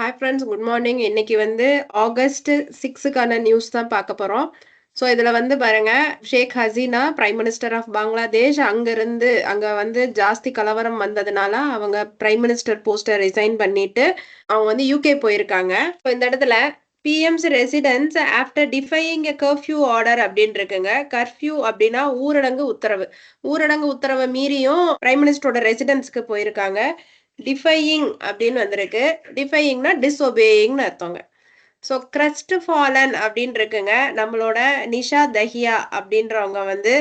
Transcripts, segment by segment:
Hi friends, good morning. இன்னைக்கு வந்து August 6க்கான news தான் பார்க்க போறோம். ஸோ இதில் வந்து பாருங்க, Sheikh Hasina prime minister of Bangladesh அங்க வந்து ஜாஸ்தி கலவரம் வந்ததுனால அவங்க பிரைம் மினிஸ்டர் போஸ்டை ரிசைன் பண்ணிட்டு அவங்க வந்து யூகே போயிருக்காங்க. ஸோ இந்த இடத்துல பிஎம்ஸ் ரெசிடென்ஸ் ஆஃப்டர் டிஃபையிங் எ கர்ஃப்யூ ஆர்டர் அப்படின்னு இருக்குங்க. கர்ஃப்யூ அப்படின்னா ஊரடங்கு உத்தரவு. ஊரடங்கு உத்தரவை மீறியும் பிரைம் மினிஸ்டரோட ரெசிடென்ஸ்க்கு போயிருக்காங்க. டிஃபையிங் அப்படின்னு வந்திருக்கு. டிஃபையிங்னா டிஸ்ஒபேயிங்னு அர்த்தங்க. ஸோ கிரஸ்ட் ஃபாலன் அப்படின்னு இருக்குங்க. நம்மளோட நிஷா தஹியா அப்படின்றவங்க வந்து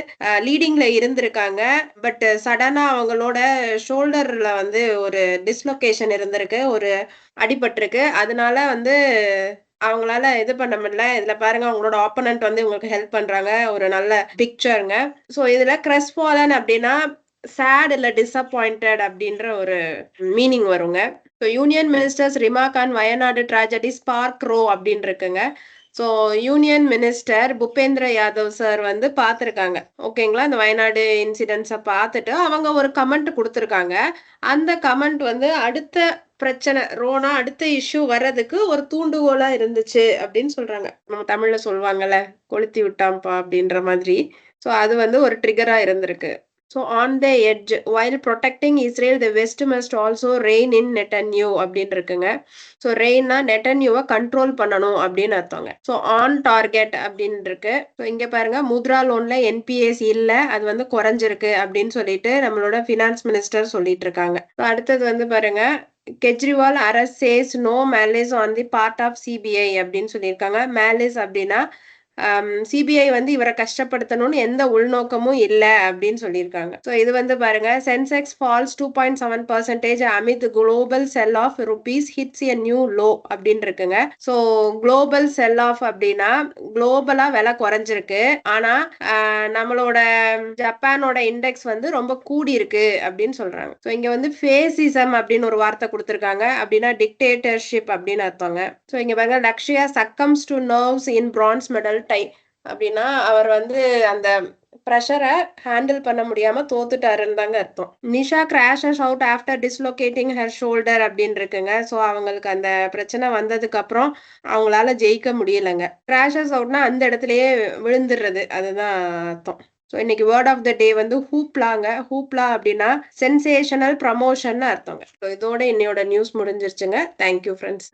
லீடிங்ல இருந்திருக்காங்க. பட் சடனா அவங்களோட ஷோல்டர்ல வந்து ஒரு டிஸ்லொகேஷன் இருந்திருக்கு, ஒரு அடிபட்டிருக்கு. அதனால வந்து அவங்களால இது பண்ண முடியல. இதுல பாருங்க, அவங்களோட ஆப்போனன்ட் வந்து உங்களுக்கு ஹெல்ப் பண்றாங்க. ஒரு நல்ல பிக்சருங்க. ஸோ இதுல கிரஸ்ட் ஃபாலன் அப்படின்னா சேட் இல்ல டிசப்பாயிண்டட் அப்படின்ற ஒரு மீனிங் வருங்க. So union ministers remark on Wayanad tragedy spark row அப்படின்னு இருக்குங்க. So union minister Bhupender Yadav sir வந்து பார்த்துருக்காங்க. ஓகேங்களா, இந்த வயநாடு இன்சிடென்ட்ஸை பார்த்துட்டு அவங்க ஒரு கமெண்ட் கொடுத்துருக்காங்க. அந்த கமெண்ட் வந்து அடுத்த பிரச்சனை ரோனா அடுத்த இஷ்யூ வர்றதுக்கு ஒரு தூண்டுகோலா இருந்துச்சு அப்படின்னு சொல்றாங்க. நம்ம தமிழ்ல சொல்லுவாங்கல்ல, கொளுத்தி விட்டான்ப்பா அப்படின்ற மாதிரி. ஸோ அது வந்து ஒரு ட்ரிகரா இருந்திருக்கு. So on the edge, while protecting Israel, the West must also rein in Netanyahu அப்படின்னு இருக்குங்க. ஸோ ரெயின்னா நெட்டன்யூவை கண்ட்ரோல் பண்ணணும் அப்படின்னு அர்த்தங்க. ஸோ ஆன் டார்கெட் அப்படின்னு இருக்கு. ஸோ இங்க பாருங்க, முத்ரா லோன்ல என்பிஎஸ் இல்ல, அது வந்து குறைஞ்சிருக்கு அப்படின்னு சொல்லிட்டு நம்மளோட ஃபினான்ஸ் மினிஸ்டர் சொல்லிட்டு இருக்காங்க. ஸோ அடுத்தது வந்து பாருங்க, கெஜ்ரிவால் அரசு says no malice on the part of CBI அப்படின்னு சொல்லியிருக்காங்க. மேலிஸ் அப்படின்னா சிபிஐ வந்து இவரை கஷ்டப்படுத்தணும்னு எந்த உள்நோக்கமும் இல்லை அப்படின்னு சொல்லியிருக்காங்க. ஸோ இது வந்து பாருங்க, Sensex falls 2.7% amid global sell off rupees hits a new low அப்படின்னு இருக்குங்க. ஸோ குளோபல் செல் ஆஃப் அப்படின்னா குளோபலா விலை குறைஞ்சிருக்கு, ஆனா நம்மளோட ஜப்பானோட இண்டெக்ஸ் வந்து ரொம்ப கூடி இருக்கு அப்படின்னு சொல்றாங்க. ஸோ இங்க வந்து ஃபேசிசம் அப்படின்னு ஒரு வார்த்தை கொடுத்திருக்காங்க. அப்படின்னா டிக்டேட்டர்ஷிப் அப்படின்னு அர்த்தங்க. ஸோ இங்க பாருங்க, Lakshya succumbs to nerves in bronze medal tie அப்படின்னா அவர் வந்து அந்த ப்ரெஷரை ஹேண்டில் பண்ண முடியாம தோத்துட்டாருன்னு தாங்க அர்த்தம். Nisha crashes out after dislocating her shoulder அப்படின்னு இருக்குங்க. ஸோ அவங்களுக்கு அந்த பிரச்சனை வந்ததுக்கு அப்புறம் அவங்களால ஜெயிக்க முடியலங்க. கிராஷஸ் அவுட்னா அந்த இடத்துலயே விழுந்துடுறது, அதுதான் அர்த்தம். ஸோ இன்னைக்கு வேர்ட் ஆஃப் த டே வந்து ஹூப்லாங்க. ஹூப்லா அப்படின்னா சென்சேஷனல் ப்ரமோஷன் அர்த்தங்க. ஸோ இதோட இன்னையோட நியூஸ் முடிஞ்சிருச்சுங்க. Thank you friends.